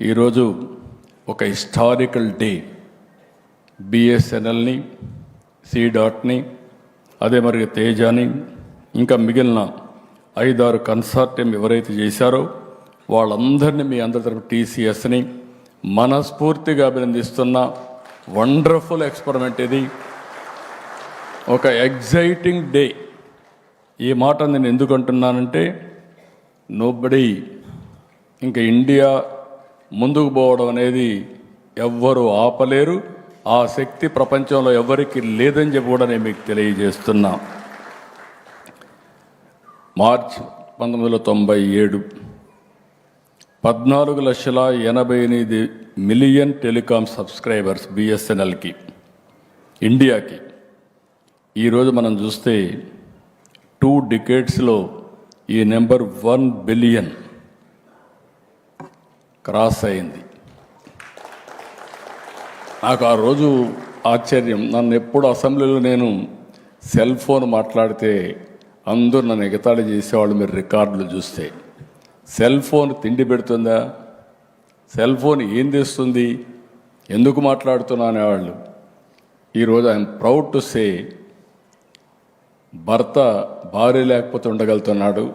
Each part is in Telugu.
ఈరోజు ఒక హిస్టారికల్ డే. బిఎస్ఎన్ఎల్ని, సి.ని, అదే మరి తేజాని, ఇంకా మిగిలిన 5-6 కన్సార్టియం ఎవరైతే చేశారో వాళ్ళందరినీ మీ అందరి తరపు టీసీఎస్ని మనస్ఫూర్తిగా అభినందిస్తున్న వండర్ఫుల్ ఎక్స్పెరిమెంట్ ఇది. ఒక ఎగ్జైటింగ్ డే. ఈ మాట నేను ఎందుకు అంటున్నానంటే, నోబడి ఇంకా ఇండియా ముందుకు పోవడం అనేది ఎవ్వరూ ఆపలేరు. ఆ శక్తి ప్రపంచంలో ఎవరికి లేదని చెప్పి కూడా నేను మీకు తెలియజేస్తున్నా. మార్చ్ 1997 14,88,000,000 టెలికాం సబ్స్క్రైబర్స్ బిఎస్ఎన్ఎల్కి, ఇండియాకి. ఈరోజు మనం చూస్తే 2 డికేడ్స్లో ఈ నెంబర్ 1 బిలియన్ క్రాస్ అయింది. నాకు ఆ రోజు ఆశ్చర్యం. నన్ను ఎప్పుడు అసెంబ్లీలో నేను సెల్ ఫోన్ మాట్లాడితే అందరూ నన్ను ఎగతాళి చేసేవాళ్ళు. మీరు రికార్డులు చూస్తే సెల్ ఫోన్ తిండి పెడుతుందా, సెల్ ఫోన్ ఏం తెస్తుంది, ఎందుకు మాట్లాడుతున్నా అనేవాళ్ళు. ఈరోజు ఐఎమ్ ప్రౌడ్ టు సే, భర్త భార్య లేకపోతే ఉండగలుగుతున్నాడు,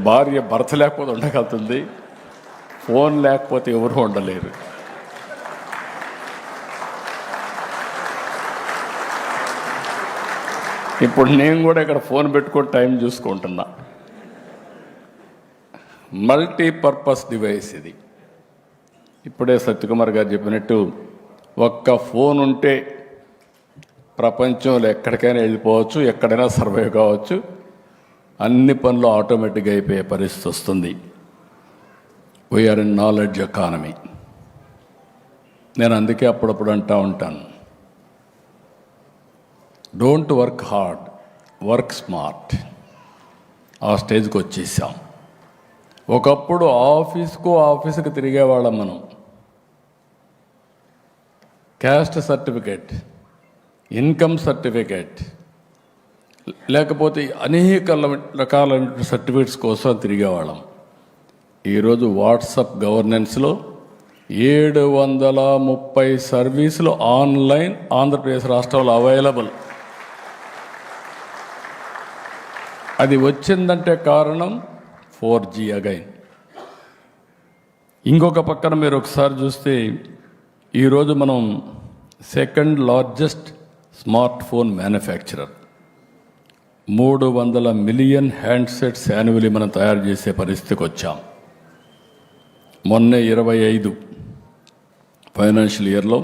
భార్య భర్త లేకపోతే ఉండగలుగుతుంది, ఫోన్ లేకపోతే ఎవరు ఉండలేరు. ఇప్పుడు నేను కూడా ఇక్కడ ఫోన్ పెట్టుకొని టైం చూసుకుంటున్నా. మల్టీపర్పస్ డివైస్ ఇది. ఇప్పుడే సత్యకుమార్ గారు చెప్పినట్టు, ఒక్క ఫోన్ ఉంటే ప్రపంచంలో ఎక్కడికైనా వెళ్ళిపోవచ్చు, ఎక్కడైనా సర్వైవ్ కావచ్చు, అన్ని పనులు ఆటోమేటిక్గా అయిపోయే పరిస్థితి వస్తుంది. We're in knowledge economy. నేను అందుకే అప్పుడప్పుడు అంటూ ఉంటాను, don't work hard, work smart. ఆ స్టేజ్కి వచ్చేసాం. ఒకప్పుడు ఆఫీస్కి తిరిగేవాళ్ళం మనం. క్యాస్ట్ సర్టిఫికేట్, ఇన్కమ్ సర్టిఫికేట్, లేకపోతే అనేక రకాలైన సర్టిఫికేట్స్ కోసం తిరిగేవాళ్ళం. ఈరోజు వాట్సాప్ గవర్నెన్స్లో 730 సర్వీసులు ఆన్లైన్ ఆంధ్రప్రదేశ్ రాష్ట్రంలో అవైలబుల్. అది వచ్చిందంటే కారణం 4G అగైన్. ఇంకొక పక్కన మీరు ఒకసారి చూస్తే, ఈరోజు మనం 2nd largest smart phone manufacturer. 300 million handsets annually మనం తయారు చేసే పరిస్థితికి వచ్చాం. మొన్నే 25 ఫైనాన్షియల్ ఇయర్లో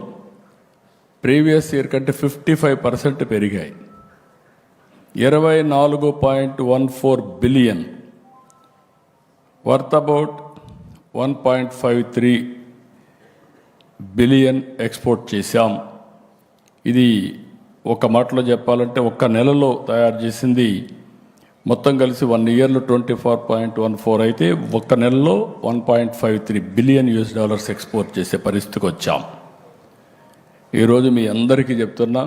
ప్రీవియస్ ఇయర్ కంటే 55% పెరిగాయి. 24.14 billion, worth about 1.53 billion export చేశాం. ఇది ఒక మాటలో చెప్పాలంటే, ఒక్క నెలలో తయారు చేసింది మొత్తం కలిసి 1 ఇయర్లో 24.14 అయితే, ఒక్క నెలలో 1.53 బిలియన్ US ఎక్స్పోర్ట్ చేసే పరిస్థితికి వచ్చాం. ఈరోజు మీ అందరికీ చెప్తున్నా,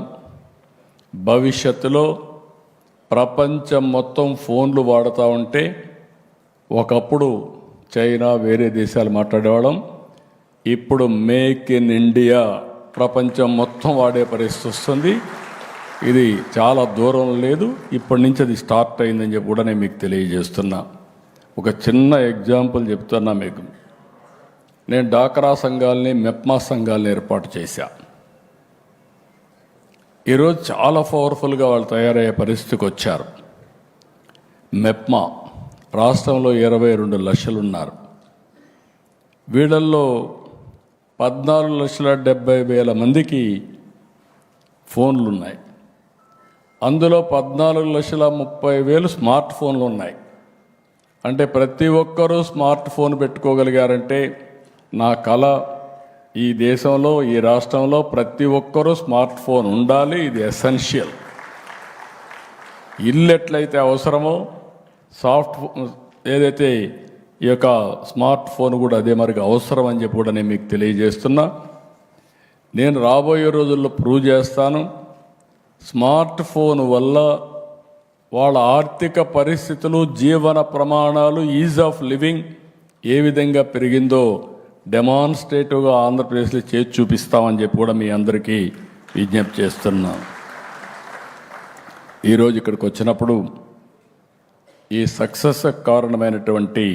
భవిష్యత్తులో ప్రపంచం మొత్తం ఫోన్లు వాడుతూ ఉంటే, ఒకప్పుడు చైనా వేరే దేశాలు మాట్లాడేవాళ్ళం, ఇప్పుడు మేక్ ఇన్ ఇండియా ప్రపంచం మొత్తం వాడే పరిస్థితి వస్తుంది. ఇది చాలా దూరం లేదు, ఇప్పటి నుంచి అది స్టార్ట్ అయిందని చెప్పి కూడా నేను మీకు తెలియజేస్తున్నా. ఒక చిన్న ఎగ్జాంపుల్ చెప్తున్నా మీకు. నేను డాక్రా సంఘాలని, మెప్మా సంఘాలని ఏర్పాటు చేశా. ఈరోజు చాలా పవర్ఫుల్గా వాళ్ళు తయారయ్యే పరిస్థితికి వచ్చారు. మెప్మా రాష్ట్రంలో 22 లక్షలు ఉన్నారు. వీళ్ళల్లో 14,70,000 మందికి ఫోన్లు ఉన్నాయి. అందులో 14,30,000 స్మార్ట్ ఫోన్లు ఉన్నాయి. అంటే ప్రతి ఒక్కరూ స్మార్ట్ ఫోన్ పెట్టుకోగలిగారంటే నా కళ. ఈ దేశంలో, ఈ రాష్ట్రంలో ప్రతి ఒక్కరూ స్మార్ట్ ఫోన్ ఉండాలి. ఇది ఎసెన్షియల్. ఇల్లు ఎట్లయితే అవసరమో, ఏదైతే ఈ యొక్క స్మార్ట్ ఫోన్ కూడా అదే మరికి అవసరం అని చెప్పి కూడా నేను మీకు తెలియజేస్తున్నా. నేను రాబోయే రోజుల్లో ప్రూవ్ చేస్తాను. స్మార్ట్ ఫోన్ వల్ల వాళ్ళ ఆర్థిక పరిస్థితులు, జీవన ప్రమాణాలు, ఈజ్ ఆఫ్ లివింగ్ ఏ విధంగా పెరిగిందో డెమాన్స్ట్రేటివ్గా ఆంధ్రప్రదేశ్లో చేసి చూపిస్తామని చెప్పి కూడా మీ అందరికీ విజ్ఞప్తి చేస్తున్నాం. ఈరోజు ఇక్కడికి వచ్చినప్పుడు ఈ సక్సెస్ కారణమైనటువంటి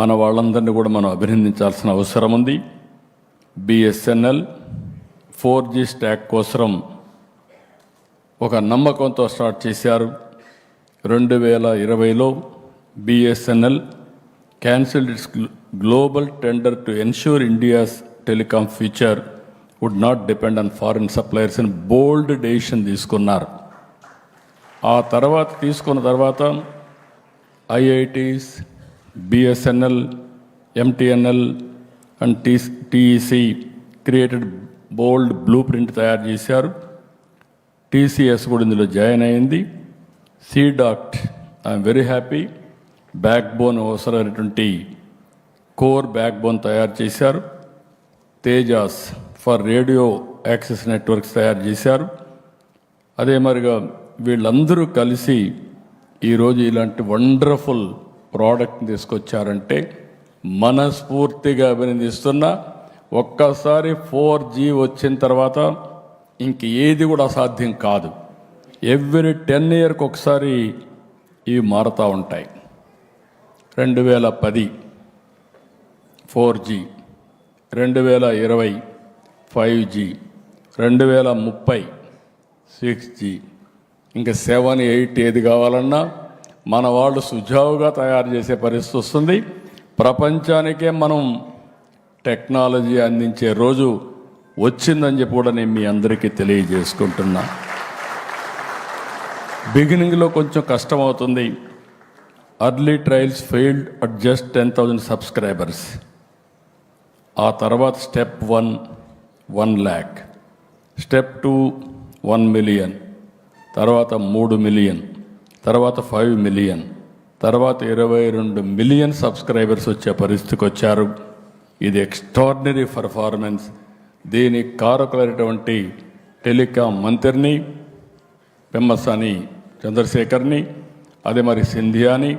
మన వాళ్ళందరినీ కూడా మనం అభినందించాల్సిన అవసరం ఉంది. బిఎస్ఎన్ఎల్ 4G స్టాక్ కోసం ఒక నమ్మకంతో స్టార్ట్ చేశారు. 2020లో BSNL cancelled its global tender to ensure India's telecom future would not depend on foreign suppliers అని బోల్డ్ డెసిషన్ తీసుకున్నారు. ఆ తర్వాత తీసుకున్న తర్వాత IITs, BSNL, MTNL and TEC created bold blueprint తయారు చేశారు. టీసీఎస్ కూడా ఇందులో జాయిన్ అయింది. CDOT I'm very happy, backbone అవసరమైనటువంటి కోర్ బ్యాక్ బోన్ తయారు చేశారు. Tejas for radio access networks తయారు చేశారు. అదే మరిగా వీళ్ళందరూ కలిసి ఈరోజు ఇలాంటి వండర్ఫుల్ ప్రోడక్ట్ని తీసుకొచ్చారంటే మనస్ఫూర్తిగా అభినందిస్తున్నా. ఒక్కసారి 4G వచ్చిన తర్వాత ఇంక ఏది కూడా అసాధ్యం కాదు. ఎవ్రీ 10 years ఒకసారి ఇవి మారుతూ ఉంటాయి. 2010 4G, 2020 5G, 2030 6G, ఇంకా 7, 8 ఏది కావాలన్నా మన వాళ్ళు సుజావుగా తయారు చేసే పరిస్థితి వస్తుంది. ప్రపంచానికే మనం టెక్నాలజీ అందించే రోజు వచ్చిందని చెప్పి కూడా నేను మీ అందరికీ తెలియజేసుకుంటున్నా. బిగినింగ్లో కొంచెం కష్టం అవుతుంది. Early trials failed at just 10,000 subscribers. ఆ తర్వాత స్టెప్ 1 1 lakh, స్టెప్ 2 1 million, తర్వాత 3 million, తర్వాత 5 million, తర్వాత 22 million సబ్స్క్రైబర్స్ వచ్చే పరిస్థితికి వచ్చారు. ఇది ఎక్స్ట్రాడినరీ పర్ఫార్మెన్స్. దీనికి కారకులైనటువంటి టెలికాం మంత్రిని పెమ్మసాని చంద్రశేఖర్ని, అదే మరి సింధియాని,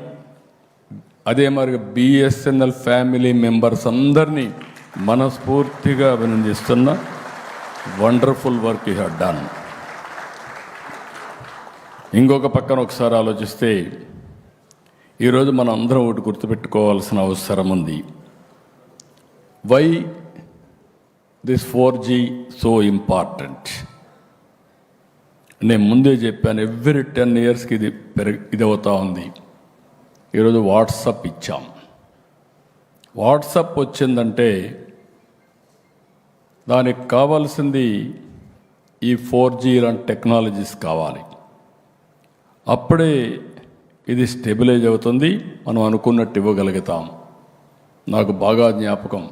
అదే మరి బిఎస్ఎన్ఎల్ ఫ్యామిలీ మెంబర్స్ అందరినీ మనస్ఫూర్తిగా అభినందిస్తున్న. Wonderful work you have done. ఇంకొక పక్కన ఒకసారి ఆలోచిస్తే ఈరోజు మనం అందరం ఒకటి గుర్తుపెట్టుకోవాల్సిన అవసరం ఉంది. Why this 4G so important? నేను ముందే చెప్పాను, ఎవ్రీ 10 yearsకి ఇది అవుతా ఉంది. ఈరోజు వాట్సాప్ ఇచ్చాం. వాట్సాప్ వచ్చిందంటే దానికి కావాల్సింది ఈ 4G లాంటి టెక్నాలజీస్ కావాలి. అప్పుడే ఇది స్టెబిలైజ్ అవుతుంది, మనం అనుకున్నట్టు ఇవ్వగలుగుతాం. నాకు బాగా జ్ఞాపకం,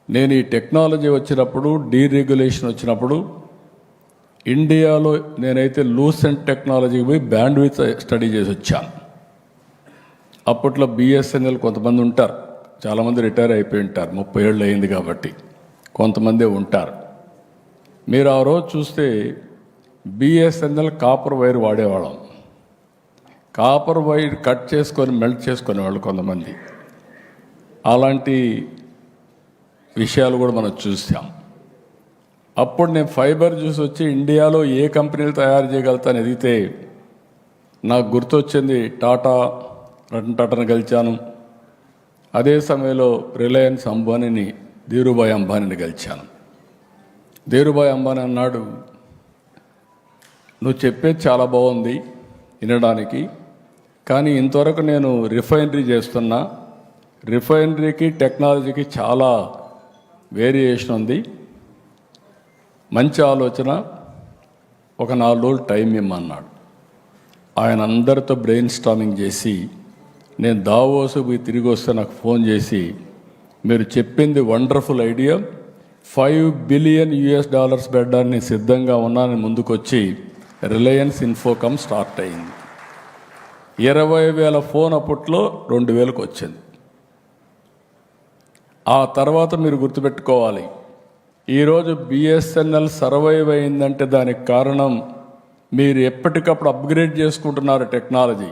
నేను ఈ టెక్నాలజీ వచ్చినప్పుడు, డీరెగ్యులేషన్ వచ్చినప్పుడు ఇండియాలో నేనైతే లూసెంట్ టెక్నాలజీకి పోయి బ్యాండ్విడ్త్ స్టడీ చేసి వచ్చాను. అప్పట్లో బిఎస్ఎన్ఎల్ కొంతమంది ఉంటారు, చాలామంది రిటైర్ అయిపోయి ఉంటారు, 30 ఏళ్ళు అయింది కాబట్టి కొంతమంది ఉంటారు. మీరు ఆ రోజు చూస్తే బిఎస్ఎన్ఎల్ కాపర్ వైర్ వాడేవాళ్ళం. కాపర్ వైర్ కట్ చేసుకొని మెల్ట్ చేసుకునేవాళ్ళు కొంతమంది. అలాంటి విషయాలు కూడా మనం చూసాం. అప్పుడు నేను ఫైబర్ చూసి వచ్చి ఇండియాలో ఏ కంపెనీలు తయారు చేయగలుగుతాను ఎదిగితే నాకు గుర్తొచ్చింది రతన్ టాటాను గెలిచాను. అదే సమయంలో రిలయన్స్ అంబానీని, ధీరుభాయ్ అంబానీని గెలిచాను. ధీరుభాయ్ అంబానీ అన్నాడు, నువ్వు చెప్పేది చాలా బాగుంది వినడానికి, కానీ ఇంతవరకు నేను రిఫైనరీ చేస్తున్నా, రిఫైనరీకి టెక్నాలజీకి చాలా వేరియేషన్ ఉంది, మంచి ఆలోచన, ఒక 4 రోజులు టైం ఇమ్మన్నాడు. ఆయన అందరితో బ్రెయిన్ స్టార్మింగ్ చేసి, నేను దావోసు పోయి తిరిగి వస్తే నాకు ఫోన్ చేసి, మీరు చెప్పింది వండర్ఫుల్ ఐడియా, $5 billion పెట్టడానికి సిద్ధంగా ఉన్నానని ముందుకొచ్చి రిలయన్స్ ఇన్ఫోకామ్ స్టార్ట్ అయింది. 20,000 ఫోన్ అప్పట్లో 2,000కి వచ్చింది. ఆ తర్వాత మీరు గుర్తుపెట్టుకోవాలి, ఈరోజు బిఎస్ఎన్ఎల్ సర్వైవ్ అయిందంటే దానికి కారణం మీరు ఎప్పటికప్పుడు అప్గ్రేడ్ చేసుకుంటున్నారు టెక్నాలజీ.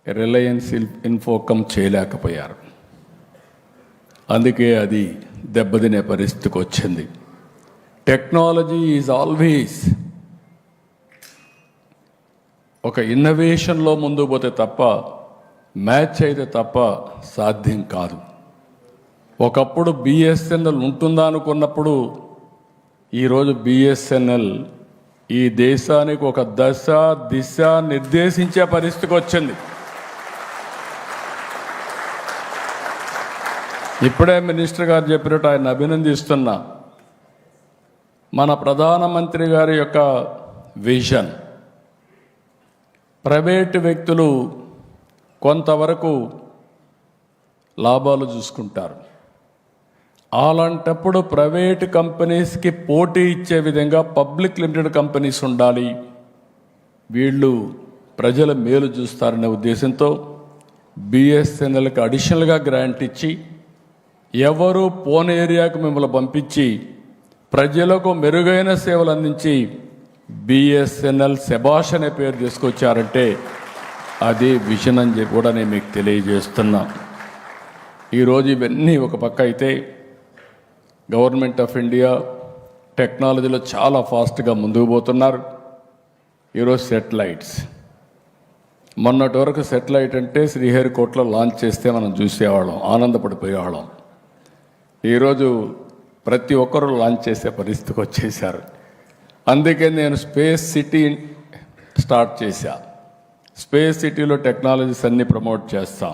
రిలయన్స్ ఇన్ఫోకామ్ చేయలేకపోయారు. అందుకే అది దెబ్బతినే పరిస్థితికి వచ్చింది. టెక్నాలజీ ఈజ్ ఆల్వేస్ ఒక ఇన్నోవేషన్లో ముందుకు పోతే తప్ప, మ్యాచ్ అయితే తప్ప సాధ్యం కాదు. ఒకప్పుడు బిఎస్ఎన్ఎల్ ఉంటుందా అనుకున్నప్పుడు ఈరోజు బిఎస్ఎన్ఎల్ ఈ దేశానికి ఒక దశ దిశ నిర్దేశించే పరిస్థితికి వచ్చింది. ఇప్పుడే మినిస్టర్ గారు చెప్పినట్టు ఆయన అభినందిస్తున్నా. మన ప్రధానమంత్రి గారి యొక్క విజన్, ప్రైవేటు వ్యక్తులు కొంతవరకు లాభాలు చూసుకుంటారు. అలాంటప్పుడు ప్రైవేటు కంపెనీస్కి పోటీ ఇచ్చే విధంగా పబ్లిక్ లిమిటెడ్ కంపెనీస్ ఉండాలి, వీళ్ళు ప్రజల మేలు చూస్తారనే ఉద్దేశంతో బిఎస్ఎన్ఎల్కి అడిషనల్గా గ్రాంట్ ఇచ్చి, ఎవరు పోన్ ఏరియాకు మిమ్మల్ని పంపించి ప్రజలకు మెరుగైన సేవలు అందించి బిఎస్ఎన్ఎల్ శభాష్ అనే పేరు తీసుకొచ్చారంటే అదే విజన్ అని చెప్పి కూడా నేను మీకు తెలియజేస్తున్నా. ఈరోజు ఇవన్నీ ఒక పక్క అయితే, గవర్నమెంట్ ఆఫ్ ఇండియా టెక్నాలజీలో చాలా ఫాస్ట్గా ముందుకు పోతున్నారు. ఈరోజు సెటిలైట్స్, మొన్నటి వరకు సెటిలైట్ అంటే శ్రీహరికోటలో లాంచ్ చేస్తే మనం చూసేవాళ్ళం, ఆనందపడిపోయేవాళ్ళం. ఈరోజు ప్రతి ఒక్కరూ లాంచ్ చేసే పరిస్థితికి వచ్చేసారు. అందుకే నేను స్పేస్ సిటీ స్టార్ట్ చేశా. స్పేస్ సిటీలో టెక్నాలజీస్ అన్నీ ప్రమోట్ చేస్తాం.